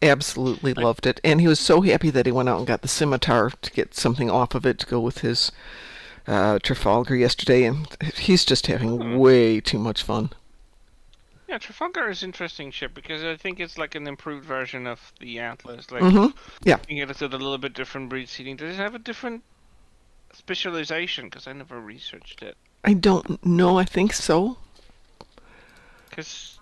Absolutely loved it. And he was so happy that he went out and got the Scimitar to get something off of it to go with his Trafalgar yesterday. And he's just having way too much fun. Yeah, Trafalgar is an interesting ship because I think it's like an improved version of the Atlas. Like, yeah. You get it with a little bit different breed seating. Does it have a different specialization? Because I never researched it. I don't know. I think so. Because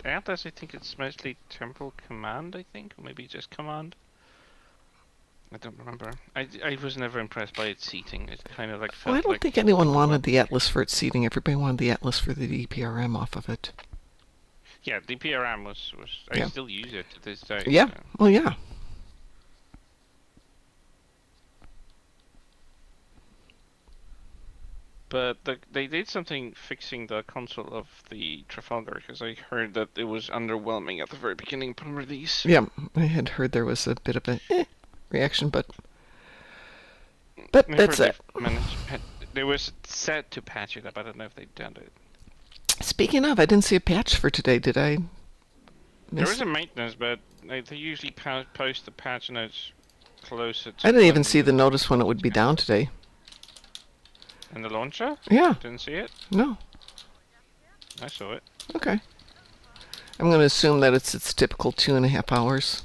Atlas, I think it's mostly Temporal Command, I think, or maybe just Command. I don't remember. I was never impressed by its seating. It kind of like felt Well, I don't like think anyone wanted the Atlas for its seating. Everybody wanted the Atlas for the DPRM off of it. Yeah, the PRM was I still use it to this day. Yeah, So. well, yeah. But they did something fixing the console of the Trafalgar because I heard that it was underwhelming at the very beginning upon release. Yeah, I had heard there was a bit of a reaction, but that's it. They was set to patch it up. I don't know if they've done it. Speaking of, I didn't see a patch for today. Did I miss There is a maintenance, but they usually post the patch notes closer to... I didn't even see the notice when it would be down today. In the launcher? Yeah. Didn't see it? No. I saw it. Okay. I'm going to assume that it's its typical 2.5 hours.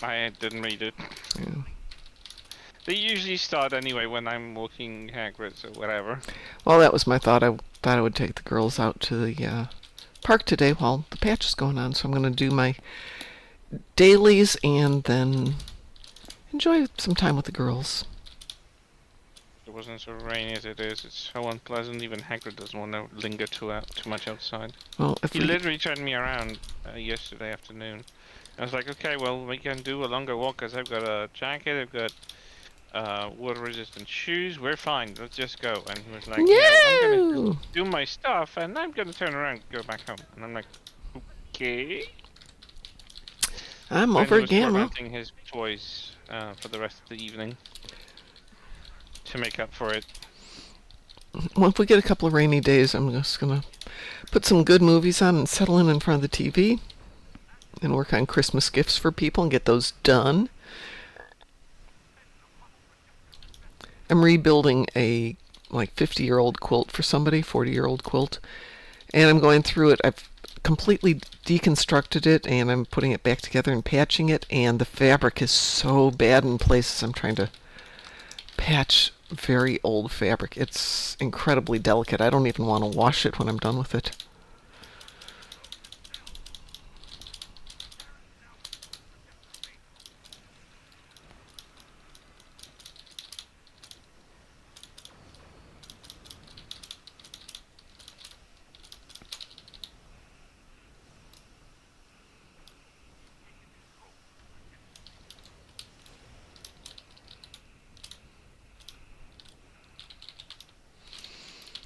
I didn't read it. Yeah. They usually start anyway when I'm walking Hagrid's or whatever. Well, that was my thought. I thought I would take the girls out to the park today while the patch is going on. So I'm going to do my dailies and then enjoy some time with the girls. It wasn't so rainy as it is. It's so unpleasant. Even Hagrid doesn't want to linger too much outside. Well, if He literally turned me around yesterday afternoon. I was like, okay, well, we can do a longer walk because I've got a jacket, I've got water-resistant shoes. We're fine. Let's just go. And he was like, I'm going to do my stuff, and I'm going to turn around and go back home. And I'm like, okay. I'm over Gamma. He was his toys for the rest of the evening to make up for it. Well, if we get a couple of rainy days, I'm just going to put some good movies on and settle in front of the TV and work on Christmas gifts for people and get those done. I'm rebuilding a like 50-year-old quilt for somebody, 40-year-old quilt. And I'm going through it. I've completely deconstructed it, and I'm putting it back together and patching it, and the fabric is so bad in places. I'm trying to patch very old fabric. It's incredibly delicate. I don't even want to wash it when I'm done with it.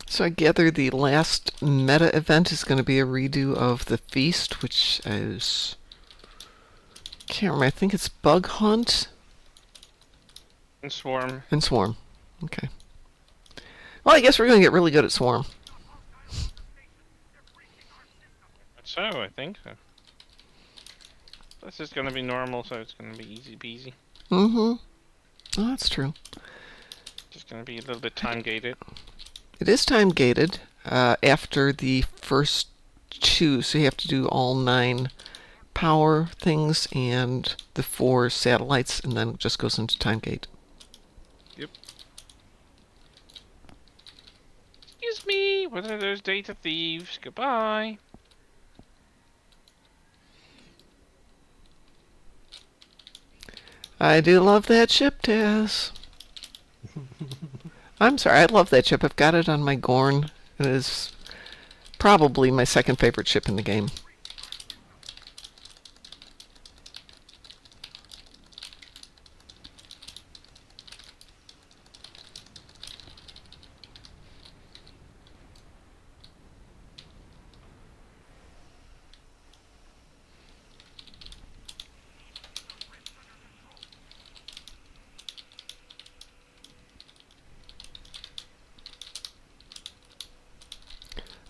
So I gather the last meta event is going to be a redo of the feast, which is, can't remember, I think it's Bug Hunt And Swarm. and Swarm. Okay. Well, I guess we're going to get really good at Swarm. So, I think so. This is gonna be normal, so it's gonna be easy peasy. Mm-hmm. Oh, that's true. Just gonna be a little bit time gated. It is time gated after the first two, so you have to do all 9 power things and the 4 satellites, and then it just goes into time gate. Yep. Excuse me, what are those data thieves? Goodbye. I do love that ship, Taz. I'm sorry, I love that ship. I've got it on my Gorn. It is probably my second favorite ship in the game.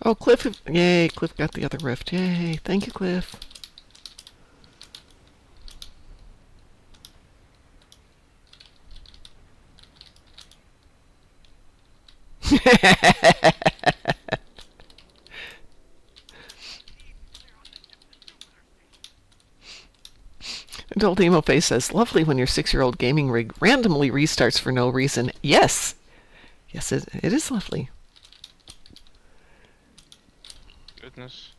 Oh, Cliff, yay, Cliff got the other rift. Yay, thank you, Cliff. Adult Emo Face says, lovely when your 6-year-old gaming rig randomly restarts for no reason. Yes. Yes, it is lovely. Goodness.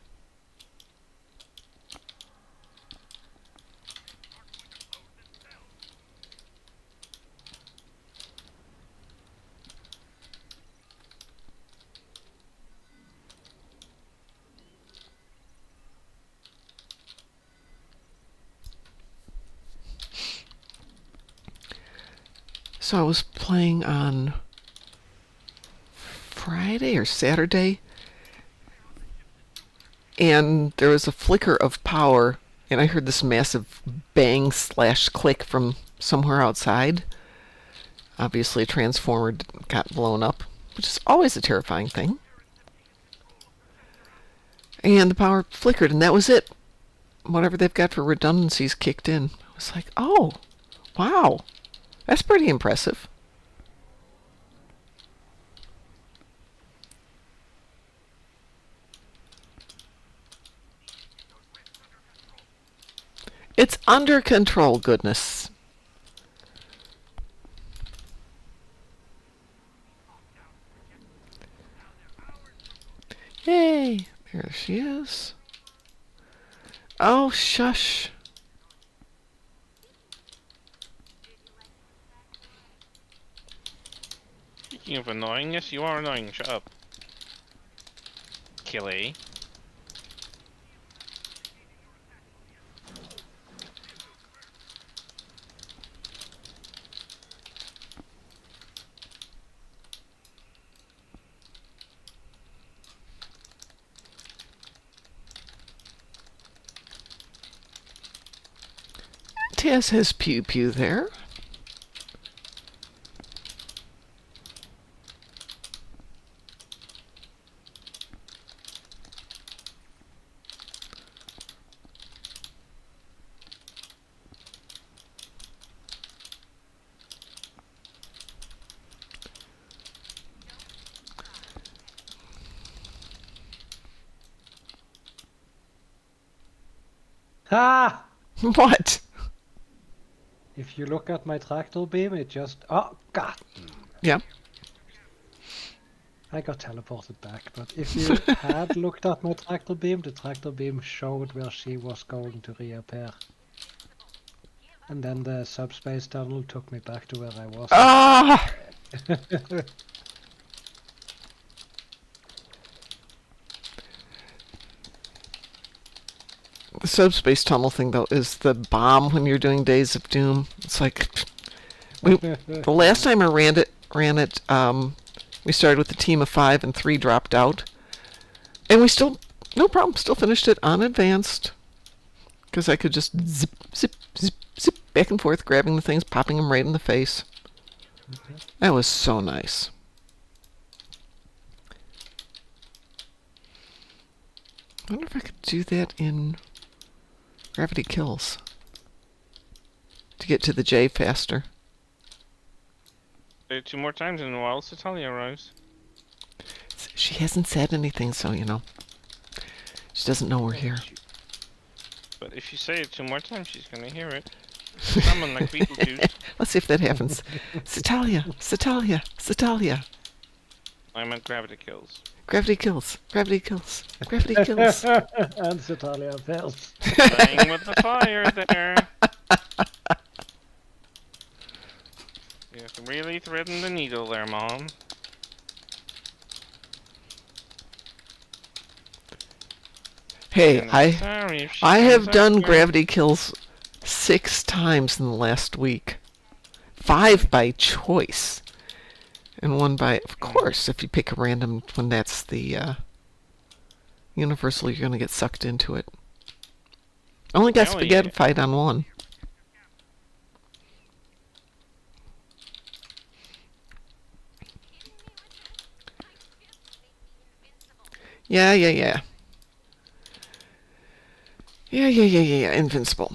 So I was playing on Friday or Saturday, and there was a flicker of power, and I heard this massive bang / click from somewhere outside. Obviously a transformer got blown up, which is always a terrifying thing. And the power flickered, and that was it. Whatever they've got for redundancies kicked in. I was like, oh, wow. That's pretty impressive. It's under control, goodness. Yay, there she is. Oh, shush. Speaking of annoying, yes, you are annoying. Shut up. Killy. Taz has Pew Pew there. Ah! What? If you look at my tractor beam, it just... Oh, God! Yeah. I got teleported back, but if you had looked at my tractor beam, the tractor beam showed where she was going to reappear. And then the subspace tunnel took me back to where I was. Ah! The subspace tunnel thing, though, is the bomb when you're doing Days of Doom. It's like... the last time I ran it, we started with a team of 5 and 3 dropped out. And we still, no problem, still finished it on advanced. Because I could just zip, zip, zip, zip, back and forth, grabbing the things, popping them right in the face. That was so nice. I wonder if I could do that in Gravity Kills. To get to the J faster. 2 more times in a while, so Talia arrives. She hasn't said anything, so, you know. She doesn't know we're here. But if you say it 2 more times, she's gonna hear it. Summon like Beetlejuice. Let's see if that happens. Satalia, Satalia, Satalia. I meant Gravity Kills. Gravity kills, gravity kills, gravity kills. And Satalia fails. Playing with the fire there. You're really threading the needle there, Mom. Hey, And I'm sorry if she I comes have up done here. gravity kills 6 times in the last week. 5 by choice. And 1 by, of course, if you pick a random one, that's the universal, you're going to get sucked into it. Only got Hell spaghetti yeah. fight on 1. Yeah. Yeah, invincible.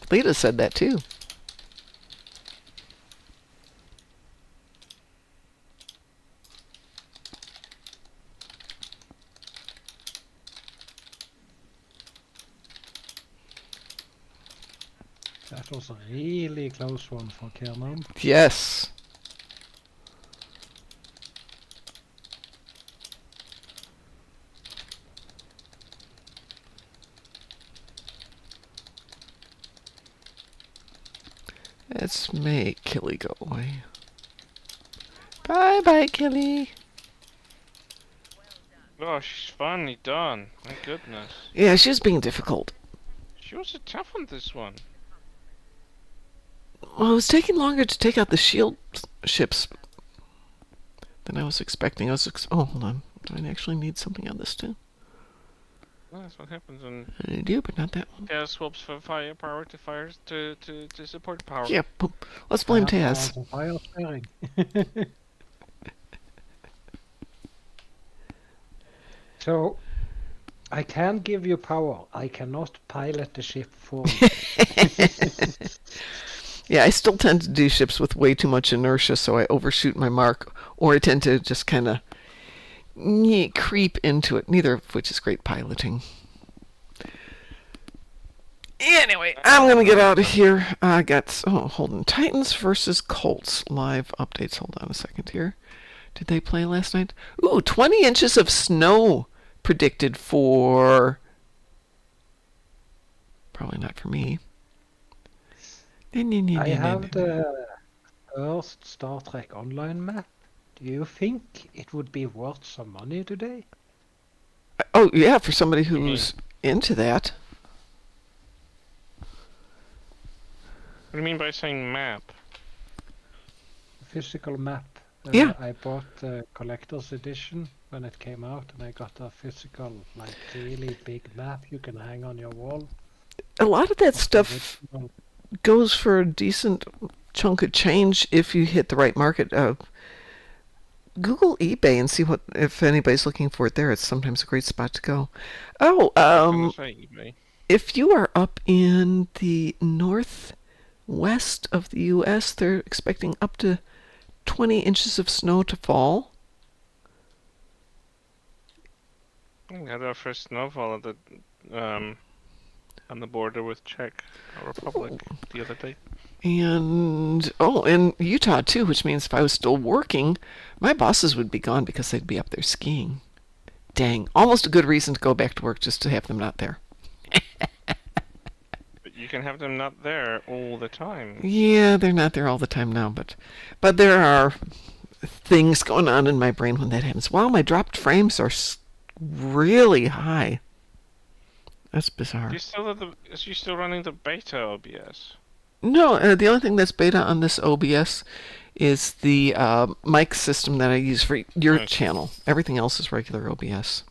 Lita said that too. That was a really close one for Kernan. Yes. Let's make Killy go away. Bye-bye, Killy. Oh, she's finally done. My goodness. Yeah, she's being difficult. She was a tough on this one. Well, it was taking longer to take out the shield ships than I was expecting. Oh, hold on. Do I actually need something on this too? Well, that's what happens when I do, but not that one. Taz swaps from firepower to fires to support power. Yeah, let's blame Taz. Fire sparing. So, I can give you power. I cannot pilot the ship forward. Yeah, I still tend to do ships with way too much inertia, so I overshoot my mark, or I tend to just kind of creep into it, neither of which is great piloting. Anyway, I'm going to get out of here. I got, hold on. Titans versus Colts live updates. Hold on a second here. Did they play last night? Ooh, 20 inches of snow predicted for... Probably not for me. I have the first Star Trek Online map. Do you think it would be worth some money today? Oh, yeah, for somebody who's into that. What do you mean by saying map? Physical map. Yeah. I bought the collector's edition when it came out, and I got a physical, like, really big map you can hang on your wall. A lot of that stuff Original. goes for a decent chunk of change if you hit the right market. Google eBay and see if anybody's looking for it there. It's sometimes a great spot to go. Oh, I'm gonna say eBay. if you are up in the northwest of the U.S., they're expecting up to 20 inches of snow to fall. We had our first snowfall at the on the border with Czech Republic the other day. And in Utah too, which means if I was still working, my bosses would be gone because they'd be up there skiing. Dang, almost a good reason to go back to work just to have them not there. But you can have them not there all the time. Yeah, they're not there all the time now, but there are things going on in my brain when that happens. Wow, my dropped frames are really high. That's bizarre. Is you still running the beta OBS? No, the only thing that's beta on this OBS is the mic system that I use for your channel. Everything else is regular OBS.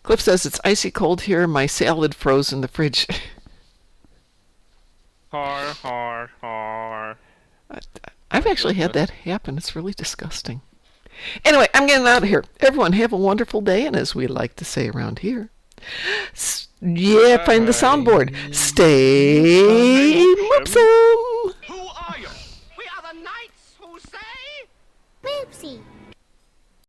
Cliff says, it's icy cold here. My salad froze in the fridge. Har. I've actually had that happen. It's really disgusting. Anyway, I'm getting out of here. Everyone have a wonderful day, and as we like to say around here, find the soundboard. Stay Moopsome! Who are you? We are the knights who say... Moopsy.